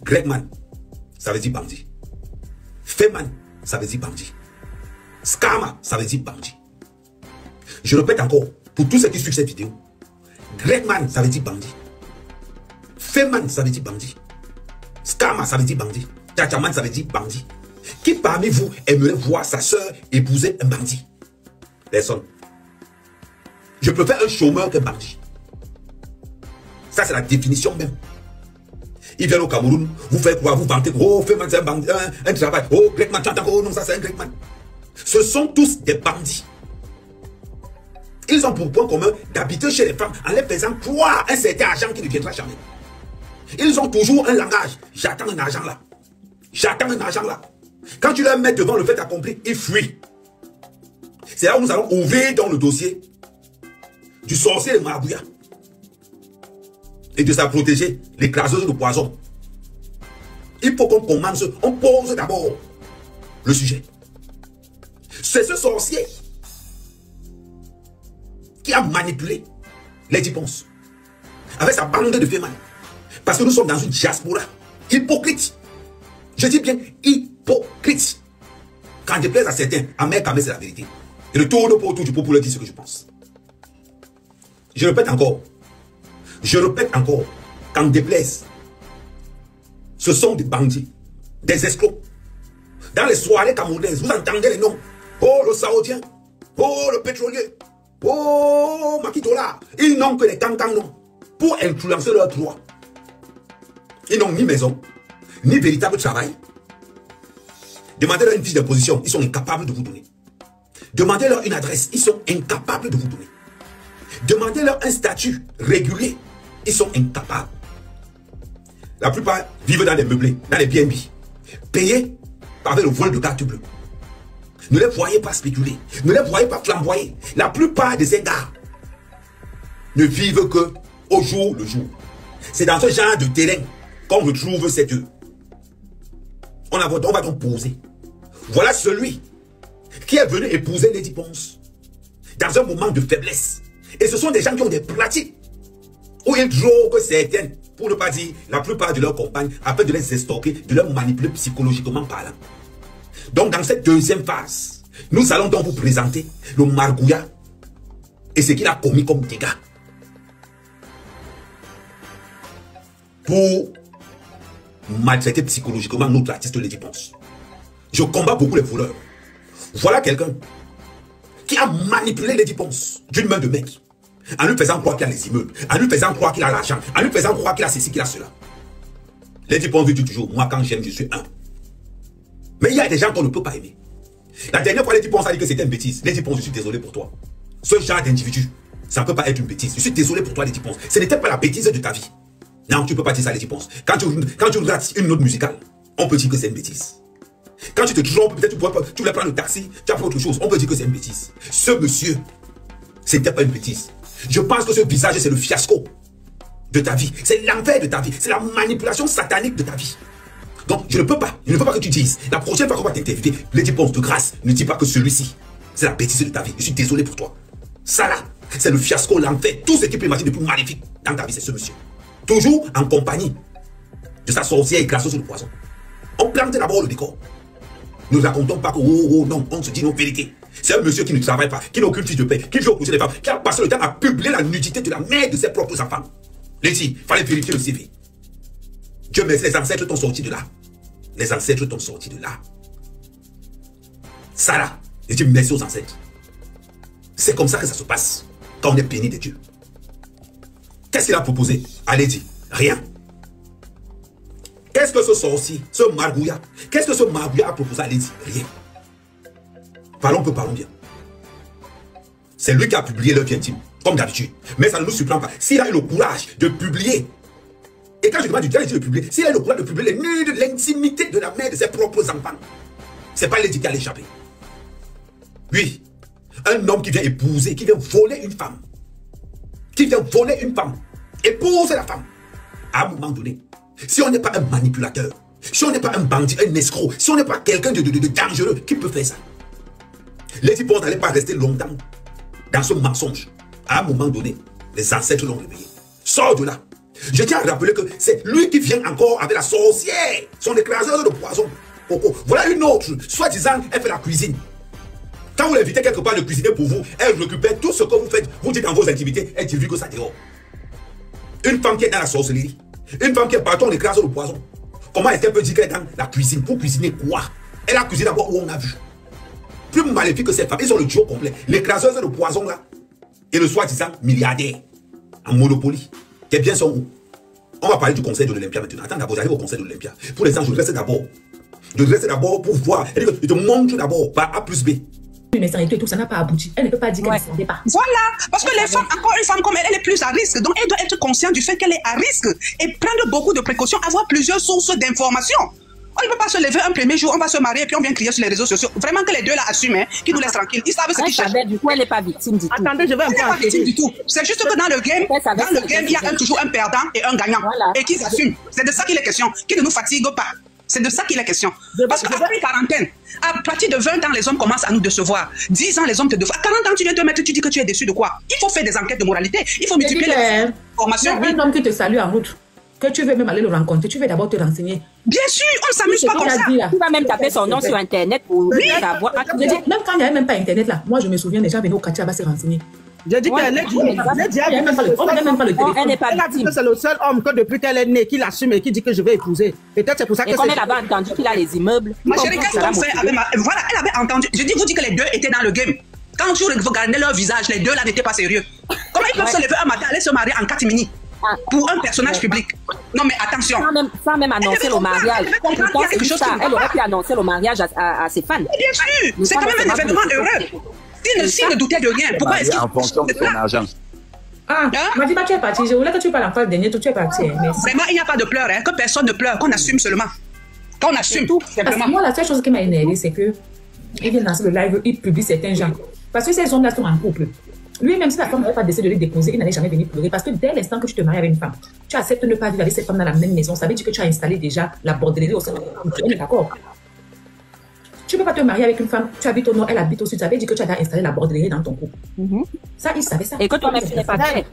Gregman, ça veut dire bandit. Feman, ça veut dire bandit. Scama, ça veut dire bandit. Je répète encore, pour tous ceux qui suivent cette vidéo, Gregman, ça veut dire bandit. Feman, ça veut dire bandit. Scama, ça veut dire bandit. Tchachaman, ça veut dire bandit. Qui parmi vous aimerait voir sa soeur épouser un bandit? Personne. Je préfère un chômeur qu'un bandit. Ça, c'est la définition même. Ils viennent au Cameroun, vous faites croire, vous vantez, oh, Feman, c'est un bandit, un travail, oh, Gregman, oh non, ça c'est un Gregman. Ce sont tous des bandits. Ils ont pour point commun d'habiter chez les femmes en les faisant croire un certain argent qui ne viendra jamais. Ils ont toujours un langage. J'attends un argent là. J'attends un argent là. Quand tu leur mets devant le fait accompli, ils fuient. C'est là où nous allons ouvrir dans le dossier du sorcier de Marabouya et de sa protégée, l'écraseuse de poison. Il faut qu'on commence, on pose d'abord le sujet. C'est ce sorcier qui a manipulé les Dipons avec sa bande de féminin. Parce que nous sommes dans une diaspora hypocrite. Je dis bien hypocrite. Quand je plaise à certains, à mes camés, c'est la vérité. Et le tour de autour du peuple dit ce que je pense. Je répète encore, qu'en déplaise, ce sont des bandits, des escrocs. Dans les soirées camerounaises, vous entendez les noms. Oh, le Saoudien. Oh, le pétrolier. Oh, Makitola. Ils n'ont que les cancans, non. Pour influencer leurs droits. Ils n'ont ni maison, ni véritable travail. Demandez-leur une fiche de position, ils sont incapables de vous donner. Demandez-leur une adresse, ils sont incapables de vous donner. Demandez-leur un statut régulier, ils sont incapables. La plupart vivent dans les meublés, dans les BNB, payés par le vol de carte bleue. Ne les voyez pas spéculer, ne les voyez pas flamboyer. La plupart de ces gars ne vivent que au jour le jour. C'est dans ce genre de terrain qu'on retrouve cette... On va donc poser. Voilà celui qui est venu épouser Lady Ponce dans un moment de faiblesse. Et ce sont des gens qui ont des pratiques où ils droguent certaines, pour ne pas dire la plupart de leurs compagnes, afin de les estorquer, de les manipuler psychologiquement parlant. Donc dans cette deuxième phase, nous allons donc vous présenter le Margouya et ce qu'il a commis comme dégâts. Pour maltraiter psychologiquement notre artiste Lady Ponce. Je combats beaucoup les voleurs. Voilà quelqu'un qui a manipulé Lady Ponce d'une main de mec, en lui faisant croire qu'il a les immeubles, en lui faisant croire qu'il a l'argent, en lui faisant croire qu'il a ceci, qu'il a cela. Lady Ponce dit toujours, moi quand j'aime, je suis un. Mais il y a des gens qu'on ne peut pas aimer. La dernière fois, Lady Ponce a dit que c'était une bêtise. Lady Ponce, je suis désolé pour toi. Ce genre d'individu, ça ne peut pas être une bêtise. Je suis désolé pour toi, Lady Ponce. Ce n'était pas la bêtise de ta vie. Non, tu ne peux pas dire ça, Lady Ponce. Quand tu rates une note musicale, on peut dire que c'est une bêtise. Quand tu te trompes, peut-être tu voulais prendre le taxi, tu as fait autre chose, on peut dire que c'est une bêtise. Ce monsieur, ce n'était pas une bêtise. Je pense que ce visage, c'est le fiasco de ta vie. C'est l'enfer de ta vie. C'est la manipulation satanique de ta vie. Donc, je ne peux pas que tu dises, la prochaine fois qu'on va t'interviewer, Lady Ponce, de grâce, ne dis pas que celui-ci, c'est la bêtise de ta vie. Je suis désolé pour toi. Ça là, c'est le fiasco, l'enfer, tout ce qui peut imaginer de plus maléfique dans ta vie, c'est ce monsieur. Toujours en compagnie de sa sorcière écrasée sur le poison. On plante d'abord le décor. Nous ne racontons pas que, non, on se dit nos vérités. C'est un monsieur qui ne travaille pas, qui n'a aucune fiche de paix, qui vit au coucher des femmes, qui a passé le temps à publier la nudité de la mère de ses propres enfants. Lady, il fallait vérifier le CV. Dieu merci, les ancêtres t'ont sorti de là. Les ancêtres t'ont sorti de là. Ça là, et Dieu merci aux ancêtres. C'est comme ça que ça se passe quand on est béni de Dieu. Qu'est-ce qu'il a proposé à Lady? Rien. Qu'est-ce que ce sorcier, ce Margouya, qu'est-ce que ce Margouya a proposé à Lady? Rien. Parlons peu, parlons bien. C'est lui qui a publié leur vie intime, comme d'habitude. Mais ça ne nous surprend pas. S'il a eu le courage de publier, et quand je demande du diable de publier, s'il a eu le courage de publier les nus de l'intimité de la mère de ses propres enfants, c'est pas Lady qui a l'échappé. Oui, un homme qui vient épouser, qui vient voler une femme, épouse la femme, à un moment donné, si on n'est pas un manipulateur, si on n'est pas un bandit, un escroc, si on n'est pas quelqu'un de dangereux, qui peut faire ça? Lady Ponce n'allait pas rester longtemps dans ce mensonge. À un moment donné, les ancêtres l'ont réveillé. Sors de là. Je tiens à rappeler que c'est lui qui vient encore avec la sorcière, son écraseur de poison. Voilà une autre, soi-disant, elle fait la cuisine. Quand vous l'invitez quelque part de cuisiner pour vous, elle récupère tout ce que vous faites, vous dites dans vos intimités, elle divulgue que ça dehors. Une femme qui est dans la sorcellerie, une femme qui est partout en écraseur de poison, comment est-ce qu'elle peut dire qu'elle est dans la cuisine? Pour cuisiner quoi? Elle a cuisiné d'abord où on a vu. Plus maléfique que cette femme, ils ont le duo complet. L'écraseuse de poison là, et le soi-disant milliardaire en Monopoly, qui est bien son goût. On va parler du conseil de l'Olympia maintenant. Attends d'abord, j'arrive au conseil de l'Olympia. Pour l'instant, je reste d'abord. Je reste d'abord pour voir. Je te montre d'abord par A plus B. Mais ça et tout, ça n'a pas abouti. Elle ne peut pas dire qu'elle ne savait pas. Voilà, parce que les femmes, encore une femme comme elle, elle est plus à risque. Donc elle doit être consciente du fait qu'elle est à risque et prendre beaucoup de précautions, avoir plusieurs sources d'informations. On ne peut pas se lever un premier jour, on va se marier et puis on vient crier sur les réseaux sociaux. Vraiment que les deux là assument, qui nous laissent tranquilles. Ils savent ce qu'ils cherchent. Du coup, elle n'est pas victime du tout. Attendez, je vais un peu. Elle n'est pas victime du tout. C'est juste que dans le game, il y a toujours un perdant et un gagnant. Voilà. Et qu'ils assument. C'est de ça qu'il est question. Qui ne nous fatigue pas. C'est de ça qu'il est question. Parce qu'après une quarantaine, à partir de 20 ans, les hommes commencent à nous décevoir. 10 ans, les hommes te déçoivent. À 40 ans, tu viens te mettre, tu dis que tu es déçu de quoi? Il faut faire des enquêtes de moralité. Il faut multiplier les informations. Il y a un homme qui te salue en route, que tu veux même aller le rencontrer, tu veux d'abord te renseigner. Bien sûr, on ne s'amuse pas comme ça. Tu vas même taper son nom sur Internet pour savoir. Même quand il n'y avait même pas Internet là, moi je me souviens, les gens venaient au quartier à se renseigner. J'ai dit qu'elle est Elle n'est pas elle a dit que c'est le seul homme que depuis qu'elle est née, qui l'assume et qui dit que je vais épouser. Peut-être c'est pour ça que et comme elle avait entendu qu'il a les immeubles. Ma chérie, qu'est-ce qu'on fait avec voilà, elle avait entendu. Je vous dis que les deux étaient dans le game. Quand tu regardais leur visage, les deux là n'étaient pas sérieux. Comment ils peuvent se lever un matin, aller se marier en catimini pour un personnage public? Non mais attention. Sans même annoncer le mariage. Elle aurait pu annoncer le mariage à ses fans. Bien sûr, c'est quand même un événement heureux. S'il ne doutait de rien, pourquoi est-ce qu'il... En fonction de son argent. Ah, Madiba, tu es parti. Je voulais que tu parles en face dernier, tu es parti. Vraiment, il n'y a pas de pleurs, hein, que personne ne pleure, qu'on assume seulement. Qu'on assume tout, simplement. Parce que moi, la seule chose qui m'a énervé, c'est que il vient lancer le live, il publie certains gens. Parce que ces hommes-là sont en couple. Lui, même si la femme n'avait pas décidé de les déposer, il n'allait jamais venir pleurer. Parce que dès l'instant que tu te maries avec une femme, tu acceptes de ne pas vivre avec cette femme dans la même maison. Ça veut dire que tu as installé déjà la bordellerie au sein de ton couple. On est d'accord? Tu ne peux pas te marier avec une femme, tu habites au nord, elle habite au sud. Ça veut dire que tu as installé la bordellerie dans ton couple. Ça, il savait ça. Et que toi-même, tu n'es pas prêt.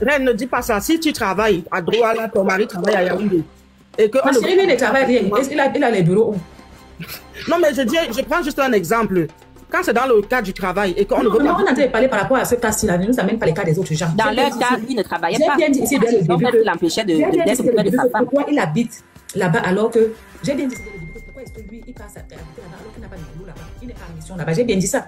Reine, ne dis pas ça. Si tu travailles à Douala, ton mari travaille à Yaoundé. Et que ma chérie, lui, ne travaille rien. Il a les bureaux où? Non, mais je prends juste un exemple. Quand c'est dans le cadre du travail et qu'on ne veut pas... On a entendu parler par rapport à ce cas-ci, là, ne nous amène pas les cas des autres gens. Dans leur cas, lui ne travaillait pas. J'ai bien dit ici dès le début que l'empêchait d'être auprès de sa femme. Pourquoi il habite là-bas alors que... J'ai bien dit dès le début, pourquoi est-ce que lui, il passe à habiter là-bas alors qu'il n'a pas de boulot là-bas? Il n'est pas en mission là-bas. J'ai bien dit ça.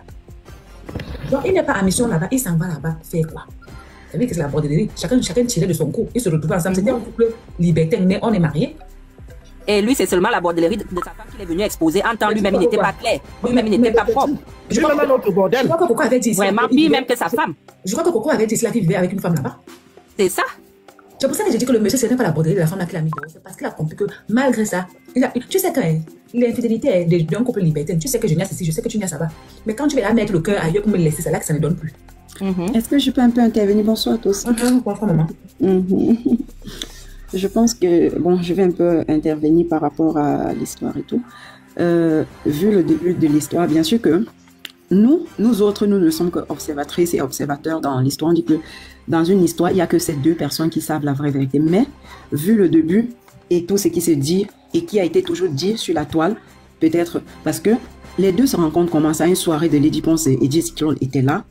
Donc, il n'est pas en mission là-bas, il s'en va là-bas faire quoi? Vous savez que c'est la bordellerie. Chacun tirait de son coup. Ils se retrouvent ensemble. C'était un couple libertin, mais on est mariés. Et lui, c'est seulement la bordellerie de sa femme qu'il est venu exposer. En temps, lui-même, il n'était pas clair. Lui-même, il n'était pas propre. Je crois que Coco avait dit ça. Vraiment, pire même que sa femme. Je crois que Coco avait dit cela qu'il vivait avec une femme là-bas. C'est ça. C'est pour ça que j'ai dit que le monsieur, ce n'est pas la bordellerie de la femme là qu'il a mis dehors. C'est parce qu'il a compris que malgré ça, tu sais que l'infidélité d'un couple libertin, tu sais que je niaise ici, je sais que tu niaises là-bas. Mais quand tu vas mettre le cœur ailleurs pour me laisser, c'est là que ça ne donne plus. Est-ce que je peux un peu intervenir? Bonsoir à tous. Bonsoir, maman. Je pense que, bon, je vais un peu intervenir par rapport à l'histoire et tout. Vu le début de l'histoire, bien sûr que nous autres, nous ne sommes qu'observatrices et observateurs dans l'histoire. On dit que dans une histoire, il n'y a que ces deux personnes qui savent la vraie vérité. Mais, vu le début et tout ce qui se dit et qui a été toujours dit sur la toile, peut-être parce que les deux se rencontrent comment ça, une soirée de Lady Ponce et Jay Cyclone étaient là.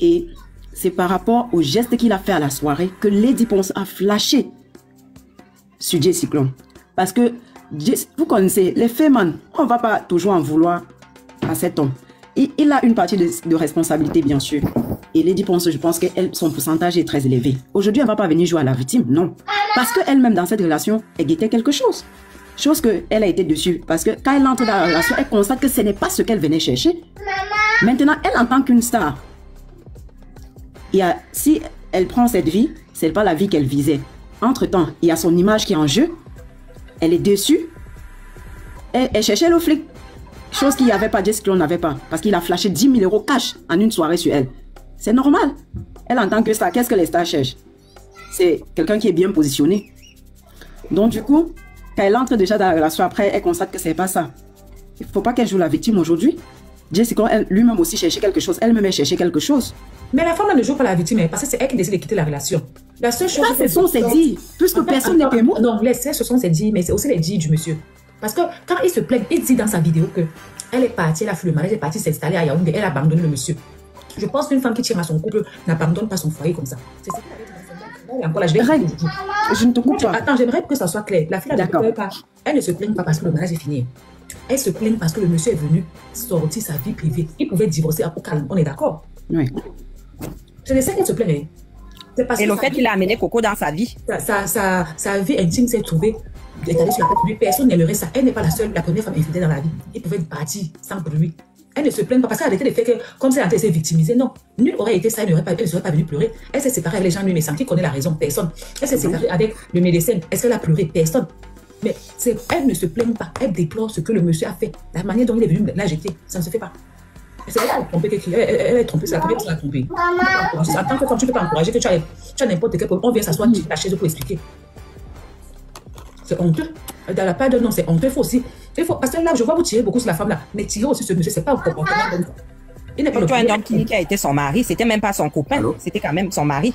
Et c'est par rapport au geste qu'il a fait à la soirée que Lady Ponce a flashé sur Jay Cyclone. Parce que, vous connaissez, les femmes, on ne va pas toujours en vouloir à cet homme. Il a une partie de responsabilité, bien sûr. Et Lady Ponce, je pense que son pourcentage est très élevé. Aujourd'hui, elle ne va pas venir jouer à la victime, non. Parce qu'elle-même, dans cette relation, elle guettait quelque chose. Chose qu'elle a été dessus. Parce que quand elle entre dans la relation, elle constate que ce n'est pas ce qu'elle venait chercher. Maintenant, elle, en tant qu'une star, si elle prend cette vie, ce n'est pas la vie qu'elle visait. Entre-temps, il y a son image qui est en jeu. Elle est déçue. Elle cherchait le flic. Chose qu'il n'y avait pas, Jay Cyclone n'avait pas. Parce qu'il a flashé 10 000 € cash en une soirée sur elle. C'est normal. Elle, en tant que star, qu'est-ce que les stars cherchent? C'est quelqu'un qui est bien positionné. Donc, du coup, quand elle entre déjà dans la relation après, elle constate que ce n'est pas ça. Il ne faut pas qu'elle joue la victime aujourd'hui. Jessica, lui-même aussi cherchait quelque chose. Elle-même cherchait quelque chose. Mais la femme ne joue pas la victime, parce que c'est elle qui décide de quitter la relation. La seule chose... Ça, ce sont ses dits, puisque personne n'est témoin. Non, ce sont ses dits, mais c'est aussi les dits du monsieur. Parce que quand il se plaint, il dit dans sa vidéo que elle est partie, elle a fait le mariage, elle est partie s'installer à Yaoundé, elle a abandonné le monsieur. Je pense qu'une femme qui tient à son couple n'abandonne pas son foyer comme ça. C'est ça qu'elle a dit dans sa je ne te coupe pas. Attends, j'aimerais que ça soit clair. La fille ne pleure pas. Elle ne se plaint pas parce que le mariage est fini. Elle se plaint parce que le monsieur est venu sortir sa vie privée. Il pouvait divorcer au calme, on est d'accord? Oui. Je ne sais qu'elle se plaint. Et le fait qu'il a amené Coco dans sa vie. Sa vie intime s'est trouvée étalée sur la tête de lui. Personne n'aimerait ça. Elle n'est pas la première femme infidèle dans la vie. Il pouvait partir sans bruit. Elle ne se plaint pas parce qu'elle a arrêté le fait que, comme si elle était victimisée, non. Nul aurait été ça, elle ne serait pas venue pleurer. Elle s'est séparée avec les gens lui, mais sans qui connaît la raison, personne. Elle s'est séparée avec le médecin. Est-ce qu'elle a pleuré? Personne. Mais elle ne se plaint pas. Elle déplore ce que le monsieur a fait. La manière dont il est venu la jeter, ça ne se fait pas. C'est elle qui a trompé quelqu'un. Elle est trompée, c'est la première qui l'a trompée. En tant que femme, tu ne peux pas encourager que tu as n'importe quel problème. On vient s'asseoir sur la chaise pour expliquer. C'est honteux. Dans la part de non, c'est honteux. Il faut aussi. Parce que là, je vois vous tirer beaucoup sur la femme là. Mais tirer aussi ce monsieur, c'est pas un comportement. Il n'est pas le un homme qui a été son mari, c'était même pas son copain. C'était quand même son mari.